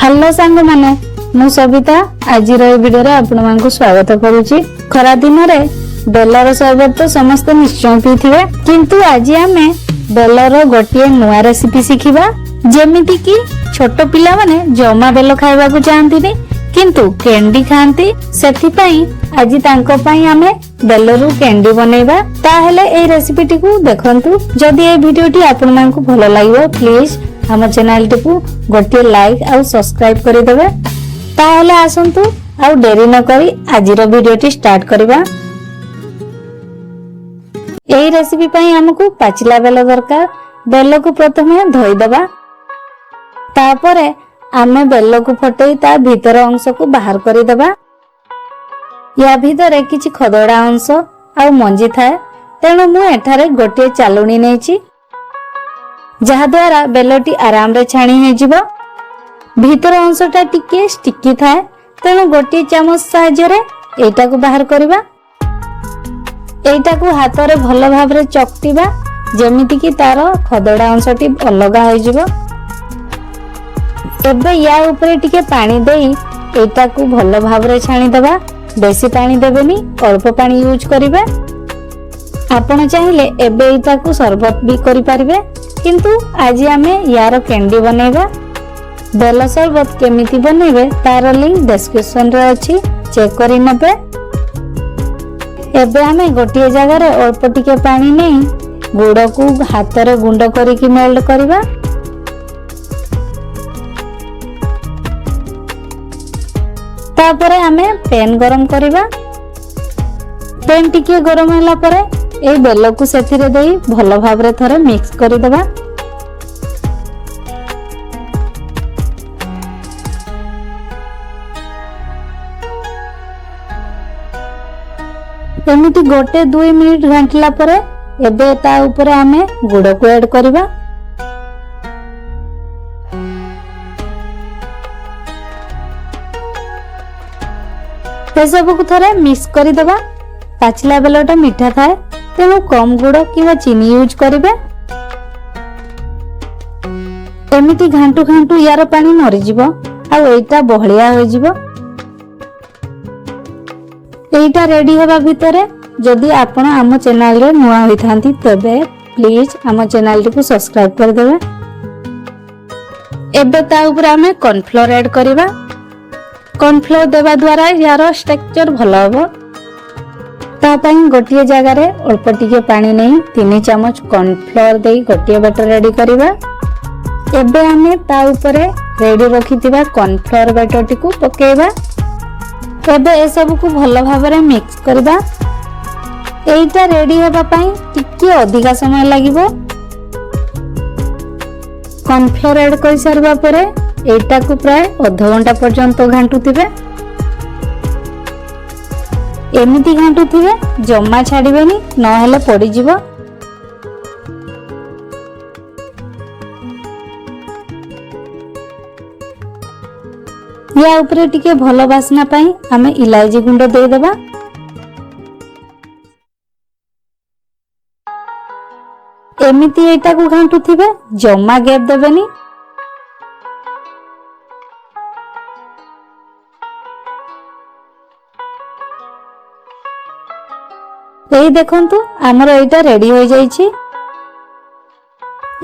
Hello सांग माने मु सबिता आज वीडियो रे आपण मानकु स्वागत करूची। खरा दिन रे बेलर शरबत तो समस्त निश्चय पीथिबे, किंतु आज आमे बेलर गोटिए नुआ रेसिपी शिखिबा। जेमिति कि छोट पिला माने जमा बेल खाइबा को चाहंती किंतु कैंडी खांती, सेथि पई आज तांको पई आमे बेलरू कैंडी बनेबा। ताहेले ए रेसिपीटी को देखंतु। जदि ए वीडियोटी आपण मानकु भलो लागो प्लीज हम चैनल टी गोटे लाइक और सब्सक्राइब कर देबे। ताहले आसंतु आउ देरी न करी आजिर वीडियोटी स्टार्ट करबा। एही रेसिपी पई हमकु पाचिला बेल दरकार। बेल को प्रथमे धोई देबा, तापरे आमे बेल को फटई ता भीतर अंश को बाहर करि देबा। या भीतर किछि खदड़ा अंश आ मंजी थाए, तेणु मु एठारे गोटे चालुणी नेछि जहा द्वारा बेलटी आराम रे छाणी हे जिवो। भीतर अंशटा टिके स्टिकी थाए, तेणु गोटे चामच साहाय्य रे एटा को बाहर करबा। एटा को हाथ रे भलो भाव रे चकटिबा, जेमिति कि तार खदड़ा अंशटी अलगा हो जिवो। एबे या ऊपर टिके पानी देई एटा को भलो भाव रे छाणी देबा। बेसी पानी देबेनी, अल्प पानी यूज करिवे। आपण चाहिले एबे एटा को शरबत भी करि परिबे, किंतु आज आमे यार कैंडी बनेबा। बेल शरबत केमिति बनेबे तार लिंक डिस्क्रिप्शन रे अछि, चेक करि नेबे। एबे आमे गोटिए जगह रे अल्प टिके पानी नै गुड़ को हाथ रे गुंड करि कि मेल्ट करबा। तापरे आमे पैन गरम करबा। पैन टिके गरम होला परे ए बेल को सेथिरे देई भलो भाव रे थरे मिक्स करि देबा। एमिति गोटे 2 मिनिट घांटला परे एबे ता ऊपर आमे गुड़ को ऐड करबा। ए सब को थरे मिक्स करि देबा। पाचिला बेलटा मीठा थाए, तेणु कम गुड़ किंवा चीनी यूज करिवे। एमिति घांटू घांटू यार पानी मरि जिवो आ एटा बहलिया हो जिवो। एटा रेडी होबा भितरे जदि आपण आम चैनल रे नुआ होइथांती तबे प्लीज आम चैनल टी को सब्सक्राइब कर देबे। एबे ता ऊपर आमे कॉर्नफ्लोर ऐड करबा। कॉर्नफ्लोर देबा द्वारा यार स्ट्रक्चर भलो होबो। ता पई गोटिए जगह रे अल्प टिके पानी नै 3 चम्मच कॉर्नफ्लोर देई गोटिए बैटर रेडी करबा। एबे आमे ता ऊपर रेडी रखितिबा कॉर्नफ्लोर बैटर टी को पकेबा। एबे ए सब को भलो भाव रे मिक्स करबा। एटा रेडी होबा पई टिके अधिका समय लागिबो। कॉर्नफ्लोर ऐड कर सरबा परे एटा को प्राय आधा घंटा पर्यंत घांटुतिबे। एमिति घांटुथिबे, जम्मा छाड़िबेनी, नहेले पड़ी जिवो। या ऊपर टिके भलो बासना पई आमे इलायची गुंड दे देबा। एमिति एटा को घांटुथिबे, जम्मा गैप देबेनी। एई देखंतु हमर एटा रेडी हो जाईछि।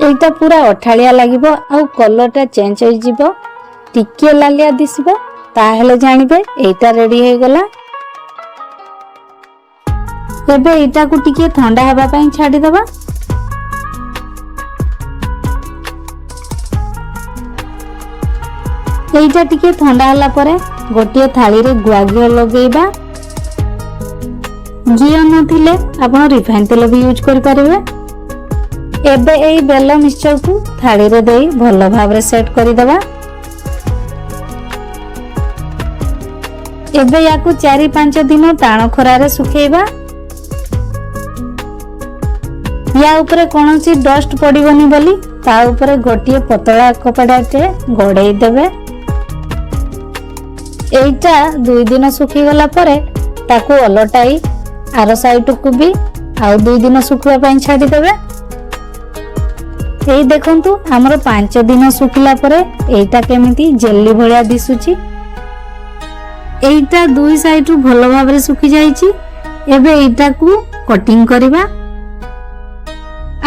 एटा पूरा अठालिया लागिबो आ कलरटा चेंज हो जिवो, टिके लालिया दिसबो, ताहेले जानिबे एटा रेडी हो गला। एबे एटा को टिके ठंडा हबा पई छाडी देबा। एटा टिके ठंडा हला परे गोटिए थाली रे गुआ घिओ लगेइबा। घिओ नथिले आपण रिफाइन तेल भी यूज कर परिबे। एबे एई बेल मिक्सचर को थाली रे देई भलो भाव रे सेट करि देबा। एबे याकू 4-5 दिन टाण खरा रे सुखेइबा। या ऊपर कोनोसी डस्ट पड़िबनी बोली ता ऊपर गोटिए पतला कपड़ाटे गड़ेई देबे। एटा 2 दिन सुखी गला परे ताकू अलटाई आरो साइड को भी आउ 2 दिन सुखवा पई छाडी देबे। ଏଇ ଦେଖନ୍ତୁ ଆମର 5 ଦିନ ଶୁଖିଲା ପରେ ଏଇଟା କେମିତି ଜେଲି ଭଳିଆ ଦିଶୁଛି। ଏଇଟା ଦୁଇ ସାଇଡରୁ ଭଲ ଭାବରେ ଶୁଖି ଯାଇଛି। ଏବେ ଏଇଟାକୁ କଟିଂ କରିବା।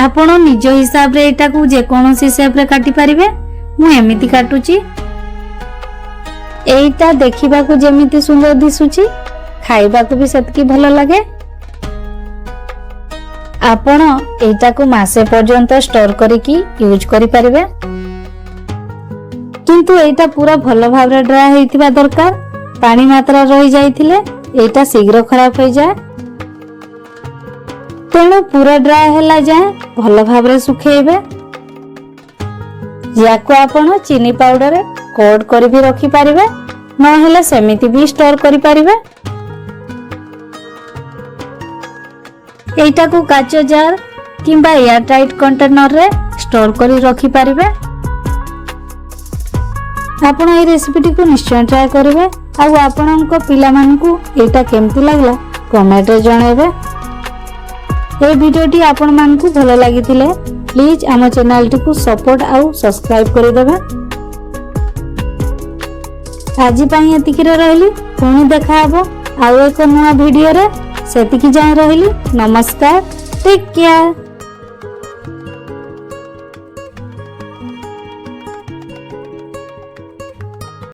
ଆପଣ ନିଜ ହିସାବରେ ଏଇଟାକୁ ଯେକୌଣସି ସେପରେ କାଟି ପାରିବେ। ମୁଁ ଏମିତି କାଟୁଛି। ଏଇଟା ଦେଖିବାକୁ ଯେମିତି ସୁନ୍ଦର ଦିଶୁଛି, ଖାଇବାକୁ ବି ସେତିକି ଭଲ ଲାଗେ। ଆପଣ ଏଇଟାକୁ ମାସେ ପର୍ଯ୍ୟନ୍ତ ଷ୍ଟୋର କରିକି ୟୁଜ କରିପାରିବେ। କିନ୍ତୁ ଏଇଟା ପୁରା ଭଲ ଭାବରେ ଡ୍ରାଏ ହେଇଥିବା ଦରକାର। ପାଣି ମାତ୍ରା ରହି ଯାଇଥିଲେ ଏଇଟା ଶୀଘ୍ର ଖରାପ ହେଇଯାଏ। ତେଣୁ ପୁରା ଡ୍ରାଏ ହେଲା ଯାଏ ଭଲ ଭାବରେ ଶୁଖେଇବେ। ୟାକୁ ଆପଣ ଚିନି ପାଉଡରରେ କୋଟ କରି ବି ରଖିପାରିବେ, ନହେଲେ ସେମିତି ବି ଷ୍ଟୋର କରିପାରିବେ। ଏଇଟାକୁ କାଚ ଜାର କିମ୍ବା ଏୟାର ଟାଇଟ୍ କଣ୍ଟେନରରେ ଷ୍ଟୋର କରି ରଖିପାରିବେ। ଆପଣ ଏହି ରେସିପିଟିକୁ ନିଶ୍ଚୟ ଟ୍ରାଏ କରିବେ। ଆଉ ଆପଣଙ୍କ ପିଲାମାନଙ୍କୁ ଏଇଟା କେମିତି ଲାଗିଲା କମେଣ୍ଟରେ ଜଣାଇବେ। এই ভিডিওটি ଆପଣମାନଙ୍କୁ ଭଲ ଲାଗିଥିଲେ ପ୍ଲିଜ ଆମ ଚ୍ୟାନେଲଟିକୁ ସପୋର୍ଟ ଆଉ ସବସ୍କ୍ରାଇବ କରିଦେବେ। ଆଜି ପାଇଁ ଏତିକିରେ ରହିଲି। ପୁଣି ଦେଖା ହେବ ଆଉ ଏକ ନୂଆ ଭିଡ଼ିଓରେ। ସେତିକି ଯାଏଁ ରହିଲି। ନମସ୍କାର। Take care.